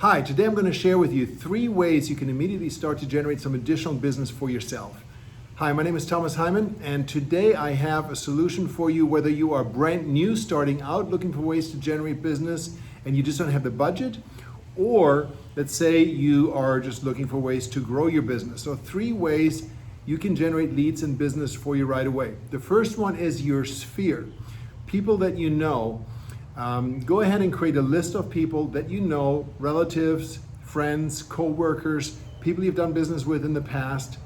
Hi, today I'm going to share with you 3 ways you can immediately start to generate some additional business for yourself. Hi, my name is Thomas Heimann, and today I have a solution for you whether you are brand new starting out looking for ways to generate business and you just don't have the budget, or let's say you are just looking for ways to grow your business. So 3 ways you can generate leads and business for you right away. The first one is your sphere. People that you know. Go ahead and create a list of people that you know, relatives, friends, co-workers, people you've done business with in the past,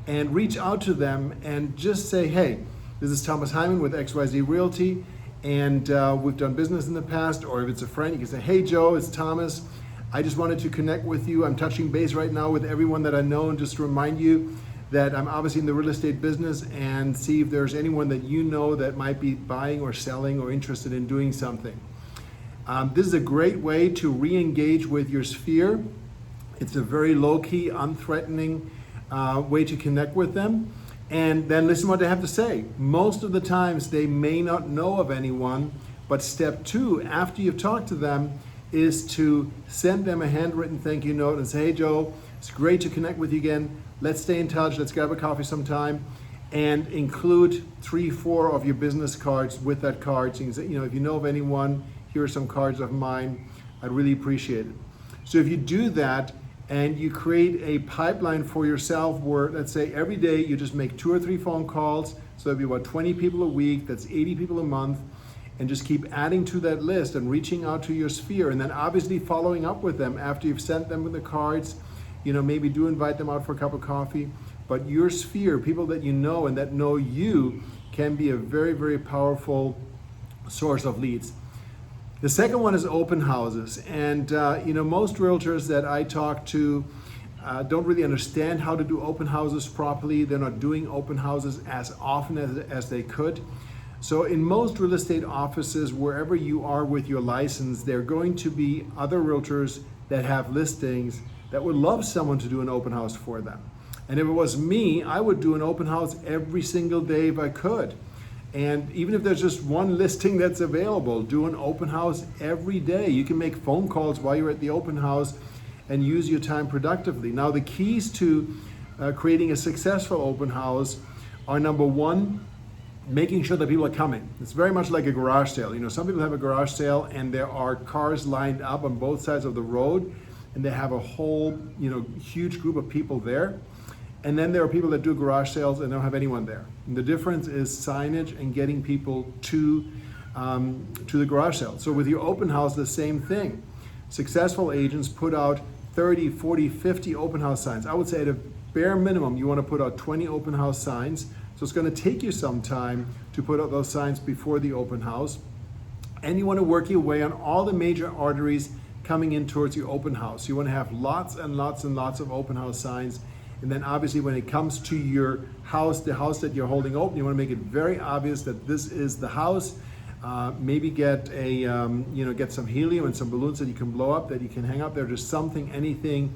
and reach out to them and just say, hey, this is Thomas Heimann with XYZ Realty, and we've done business in the past. Or if it's a friend, you can say, hey Joe, it's Thomas. I just wanted to connect with you. I'm touching base right now with everyone that I know, and just to remind you that I'm obviously in the real estate business, and see if there's anyone that you know that might be buying or selling or interested in doing something. This is a great way to re-engage with your sphere. It's a very low-key, unthreatening way to connect with them, and then listen to what they have to say. Most of the times they may not know of anyone, but step 2, after you've talked to them, is to send them a handwritten thank you note and say, hey Joe, it's great to connect with you again. Let's stay in touch. Let's grab a coffee sometime, and include 3-4 of your business cards with that card. So you can say, if you know of anyone, here are some cards of mine. I'd really appreciate it. So if you do that and you create a pipeline for yourself where, let's say every day you just make 2 or 3 phone calls, so that'd be about 20 people a week, that's 80 people a month, and just keep adding to that list and reaching out to your sphere, and then obviously following up with them after you've sent them the cards. Maybe do invite them out for a cup of coffee, but your sphere, people that you know and that know you, can be a very, very powerful source of leads. The second one is open houses, and most realtors that I talk to don't really understand how to do open houses properly. They're not doing open houses as often as they could. So in most real estate offices, wherever you are with your license, there are going to be other realtors that have listings that would love someone to do an open house for them. And if it was me, I would do an open house every single day if I could. And even if there's just one listing that's available, do an open house every day. You can make phone calls while you're at the open house and use your time productively. Now, the keys to creating a successful open house are, number 1, making sure that people are coming. It's very much like a garage sale. Some people have a garage sale and there are cars lined up on both sides of the road, and they have a whole, huge group of people there. And then there are people that do garage sales and don't have anyone there. And the difference is signage and getting people to the garage sale. So with your open house, the same thing. Successful agents put out 30, 40, 50 open house signs. I would say at a bare minimum, you want to put out 20 open house signs. So it's going to take you some time to put out those signs before the open house. And you want to work your way on all the major arteries coming in towards your open house. You want to have lots and lots and lots of open house signs. And then obviously when it comes to your house, the house that you're holding open, you want to make it very obvious that this is the house. Maybe get get some helium and some balloons that you can blow up, that you can hang up there. Just something, anything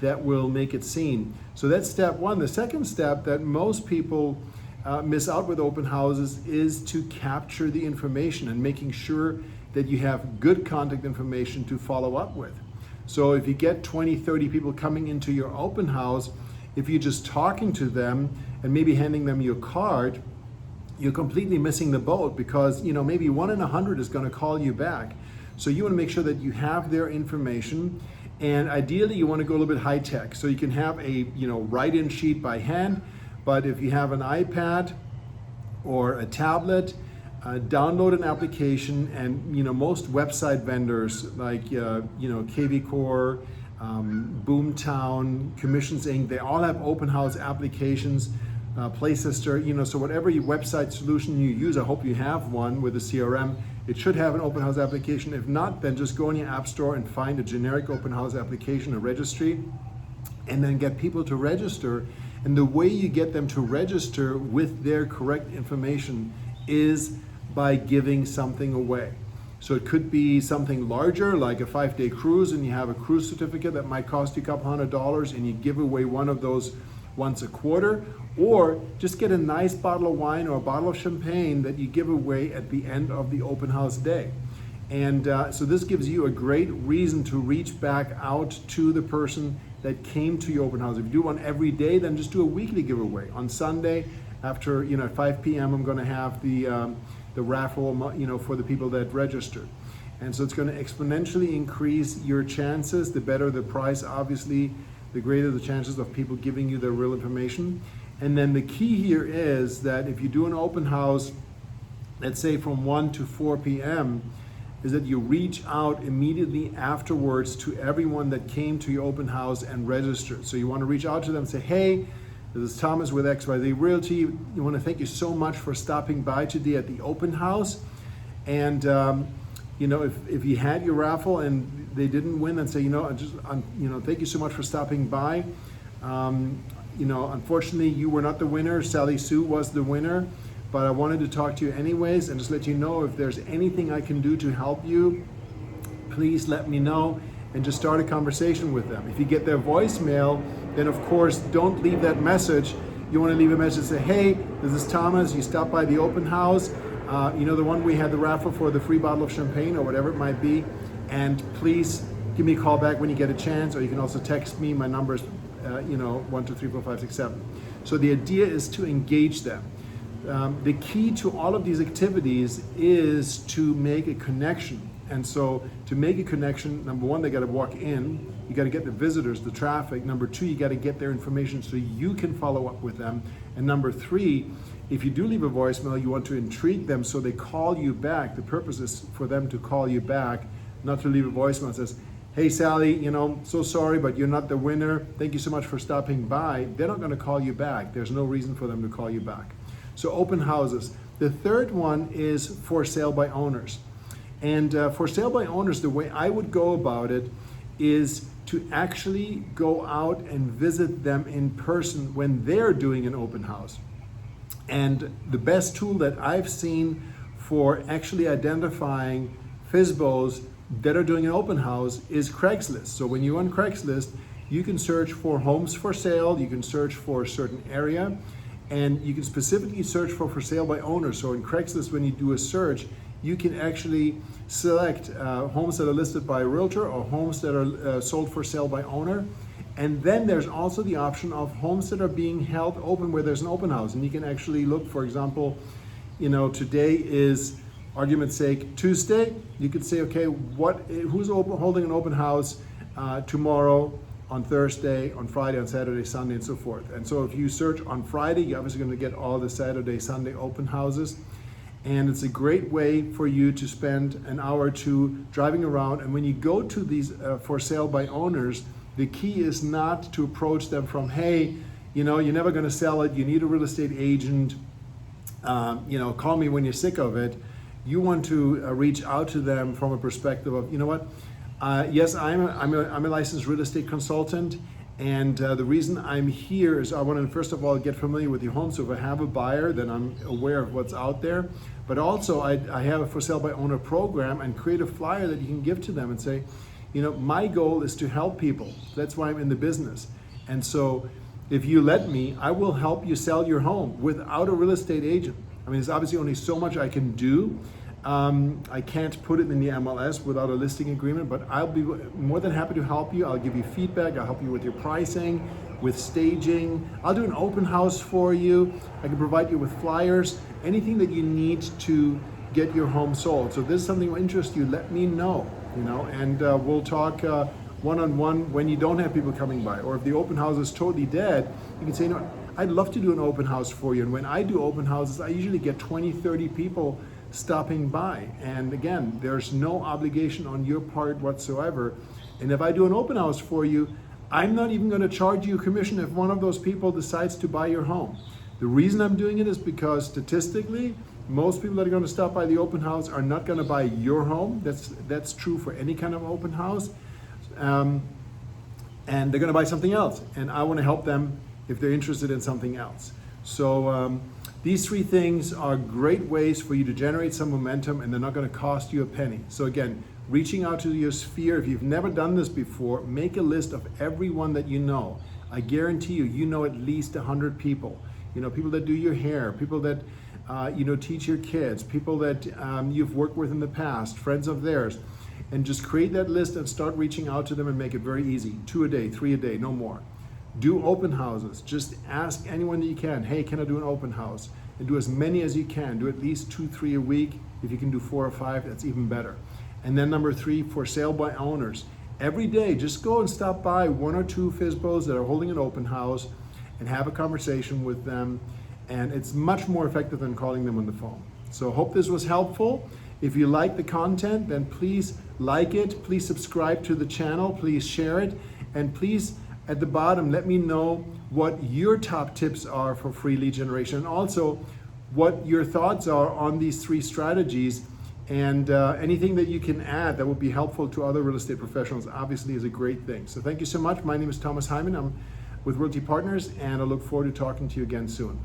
that will make it seen. So that's step 1. The second step that most people miss out with open houses is to capture the information and making sure that you have good contact information to follow up with. So if you get 20, 30 people coming into your open house, if you're just talking to them and maybe handing them your card, you're completely missing the boat, because maybe 1 in 100 is going to call you back. So you want to make sure that you have their information, and ideally you want to go a little bit high tech. So you can have a write-in sheet by hand, but if you have an iPad or a tablet, download an application, and most website vendors like KV Core, Boomtown, Commissions Inc., they all have open house applications. PlaySister, so whatever your website solution you use, I hope you have one with a CRM. It should have an open house application. If not, then just go in your app store and find a generic open house application, a registry, and then get people to register. And the way you get them to register with their correct information is by giving something away. So it could be something larger, like a 5-day cruise, and you have a cruise certificate that might cost you a couple $100, and you give away one of those once a quarter. Or just get a nice bottle of wine or a bottle of champagne that you give away at the end of the open house day. And so this gives you a great reason to reach back out to the person that came to your open house. If you do one every day, then just do a weekly giveaway. On Sunday, after at 5 p.m., I'm going to have the raffle, for the people that registered. And so it's going to exponentially increase your chances. The better the price, obviously, the greater the chances of people giving you the real information. And then the key here is that if you do an open house, let's say from 1 to 4 p.m., is that you reach out immediately afterwards to everyone that came to your open house and registered. So you want to reach out to them and say, hey, this is Thomas with XYZ Realty. You want to thank you so much for stopping by today at the open house. And if you had your raffle and they didn't win, then say, thank you so much for stopping by. Unfortunately, you were not the winner. Sally Sue was the winner. But I wanted to talk to you anyways and just let you know if there's anything I can do to help you, please let me know and just start a conversation with them. If you get their voicemail, then of course don't leave that message. You want to leave a message and say, hey, this is Thomas, you stopped by the open house, the one we had the raffle for, the free bottle of champagne or whatever it might be, and please give me a call back when you get a chance, or you can also text me. My number is 1, 2, 3, 4, 5, 6, 7. So the idea is to engage them. The key to all of these activities is to make a connection. And so to make a connection, number one, they got to walk in. You got to get the visitors, the traffic. Number two, you got to get their information so you can follow up with them. And number three, if you do leave a voicemail, you want to intrigue them so they call you back. The purpose is for them to call you back, not to leave a voicemail that says, hey Sally, so sorry, but you're not the winner. Thank you so much for stopping by. They're not going to call you back. There's no reason for them to call you back. So open houses. The third one is for sale by owners. And for sale by owners, the way I would go about it is to actually go out and visit them in person when they're doing an open house. And the best tool that I've seen for actually identifying FSBOs that are doing an open house is Craigslist. So when you're on Craigslist, you can search for homes for sale, you can search for a certain area, and you can specifically search for sale by owner. So in Craigslist, when you do a search, you can actually select homes that are listed by a realtor or homes that are sold for sale by owner. And then there's also the option of homes that are being held open where there's an open house. And you can actually look, for example, today is, argument's sake, Tuesday. You could say, okay, who's holding an open house tomorrow, on Thursday, on Friday, on Saturday, Sunday, and so forth. And so if you search on Friday, you're obviously going to get all the Saturday, Sunday open houses. And it's a great way for you to spend an hour or two driving around. And when you go to these for sale by owners, the key is not to approach them from, hey, you're never going to sell it. You need a real estate agent. Call me when you're sick of it. You want to reach out to them from a perspective of, yes, I'm a licensed real estate consultant, and the reason I'm here is I want to first of all get familiar with your home. So if I have a buyer, then I'm aware of what's out there. But also I have a for sale by owner program, and create a flyer that you can give to them and say, my goal is to help people. That's why I'm in the business. And so if you let me, I will help you sell your home without a real estate agent. I mean, there's obviously only so much I can do. I can't put it in the MLS without a listing agreement, but I'll be more than happy to help you. I'll give you feedback. I'll help you with your pricing, with staging. I'll do an open house for you. I can provide you with flyers, anything that you need to get your home sold. So if this is something that interests you, let me know, and we'll talk one-on-one when you don't have people coming by. Or if the open house is totally dead, you can say, I'd love to do an open house for you. And when I do open houses, I usually get 20, 30 people stopping by. And again, there's no obligation on your part whatsoever. And if I do an open house for you, I'm not even going to charge you a commission if one of those people decides to buy your home. The reason I'm doing it is because statistically, most people that are going to stop by the open house are not going to buy your home. That's true for any kind of open house. And they're going to buy something else. And I want to help them if they're interested in something else. So these three things are great ways for you to generate some momentum, and they're not going to cost you a penny. So again, reaching out to your sphere. If you've never done this before, make a list of everyone that you know. I guarantee you, at least 100 people. People that do your hair, people that teach your kids, people that you've worked with in the past, friends of theirs, and just create that list and start reaching out to them and make it very easy. 2 a day, 3 a day, no more. Do open houses. Just ask anyone that you can, hey, can I do an open house? And do as many as you can. Do at least 2, 3 a week. If you can do 4 or 5, that's even better. And then number 3, for sale by owners. Every day, just go and stop by 1 or 2 FSBOs that are holding an open house and have a conversation with them. And it's much more effective than calling them on the phone. So hope this was helpful. If you like the content, then please like it. Please subscribe to the channel. Please share it. And please, at the bottom, let me know what your top tips are for free lead generation, and also what your thoughts are on these 3 strategies, and anything that you can add that would be helpful to other real estate professionals obviously is a great thing. So thank you so much. My name is Thomas Heimann. I'm with Realty Partners, and I look forward to talking to you again soon.